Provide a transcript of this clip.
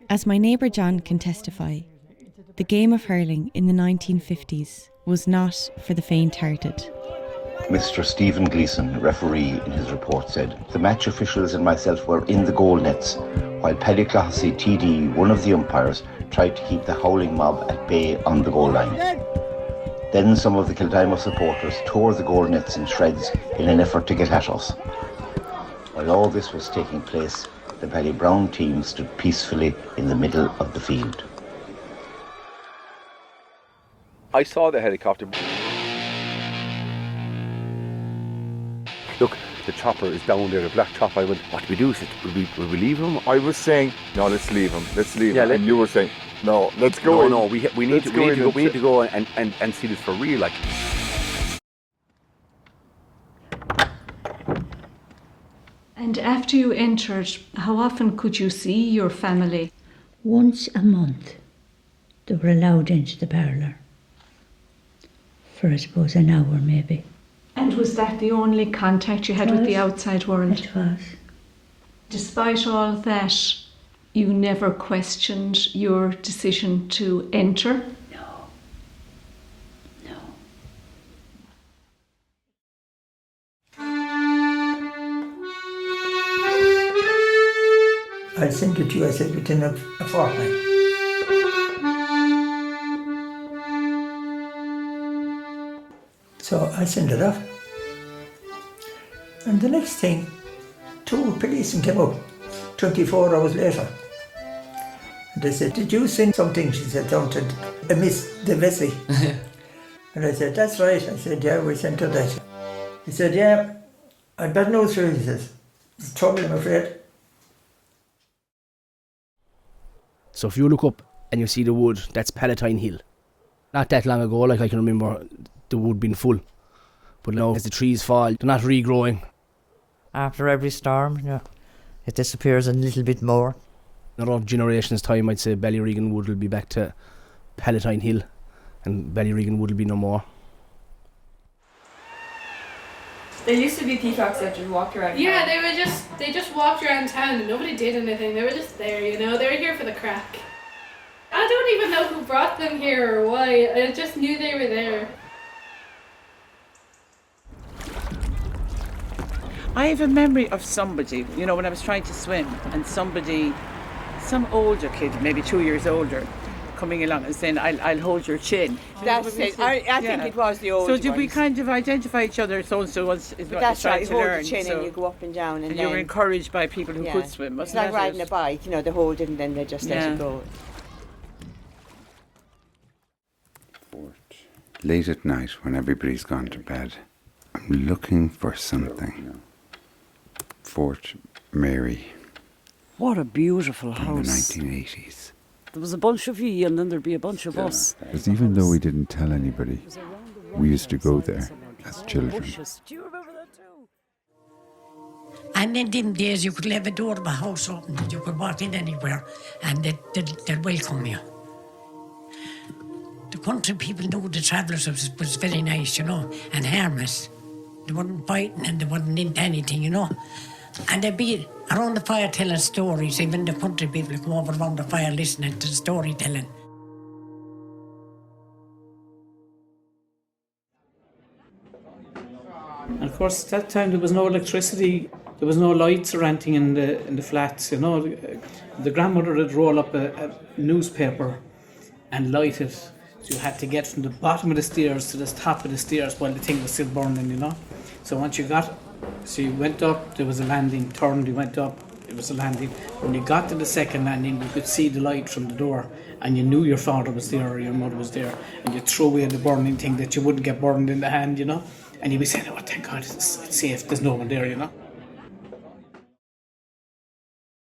As my neighbour John can testify, the game of hurling in the 1950s was not for the faint-hearted. Mr. Stephen Gleeson, referee, in his report said, "The match officials and myself were in the goal nets, while Paddy Clohessy TD, one of the umpires, tried to keep the howling mob at bay on the goal line. Then some of the Kildimo supporters tore the goal nets in shreds in an effort to get at us. While all this was taking place, the Ballybrown team stood peacefully in the middle of the field." I saw the helicopter. Look, the chopper is down there, the black chopper. I went, what do we do? Will we leave him? I was saying, no, let's leave him. Yeah, and you were saying, no, let's go. No, we need to go and see this for real. Like. And after you entered, how often could you see your family? Once a month, they were allowed into the parlour. For, I suppose, an hour maybe. And was that the only contact you had with the outside world? It was. Despite all that, you never questioned your decision to enter? No. I'll send it to you, I said, within a fortnight. So I sent it off. And the next thing, 2 policemen came up 24 hours later. And they said, "Did you send something?" She said, "Down to Miss De Vesey." And I said, "That's right." I said, "Yeah, we sent her that." He said, "Yeah, I'd bad news for you," he says. "It's trouble, I'm afraid." So if you look up and you see the wood, that's Palatine Hill. Not that long ago, like I can remember the wood being full. But now as the trees fall, they're not regrowing. After every storm, yeah, it disappears a little bit more. Another generation's time, I'd say Ballyregan Wood will be back to Palatine Hill and Ballyregan Wood will be no more. There used to be peacocks that just walked around town. Yeah, they just walked around town and nobody did anything. They were just there, you know. They were here for the crack. I don't even know who brought them here or why. I just knew they were there. I have a memory of somebody, you know, when I was trying to swim, and some older kid, maybe 2 years older, coming along and saying, I'll hold your chin. That's it. I think it was the old So did we ones. kind of identify each other, so-and-so is what That's you're right, trying to hold learn. the chin so, and you go up and down. And you were encouraged by people who could swim, wasn't It's like that riding it? a bike, you know, they hold it and then they just let it go. Late at night, when everybody's gone to bed, I'm looking for something. Fort Mary. What a beautiful In house. the 1980s. There was a bunch of ye and then there'd be a bunch of us. Because even though we didn't tell anybody, we used to go there as children. Do you remember that too? And in them days, you could leave a door of a house open, that you could walk in anywhere, and they'd welcome you. The country people knew the travellers was very nice, you know, and harmless. They weren't fighting and they weren't into anything, you know. And they'd be around the fire telling stories, even the country people come over around the fire listening to the storytelling. And of course, at that time there was no electricity, there was no lights or anything in the flats, you know. The grandmother would roll up a newspaper and light it. So you had to get from the bottom of the stairs to the top of the stairs while the thing was still burning, you know. So once you went up, there was a landing, turned, you went up, it was a landing. When you got to the second landing, you could see the light from the door and you knew your father was there or your mother was there, and you threw away the burning thing that you wouldn't get burned in the hand, you know. And you'd be saying, "Oh, thank God, it's safe, there's no one there," you know.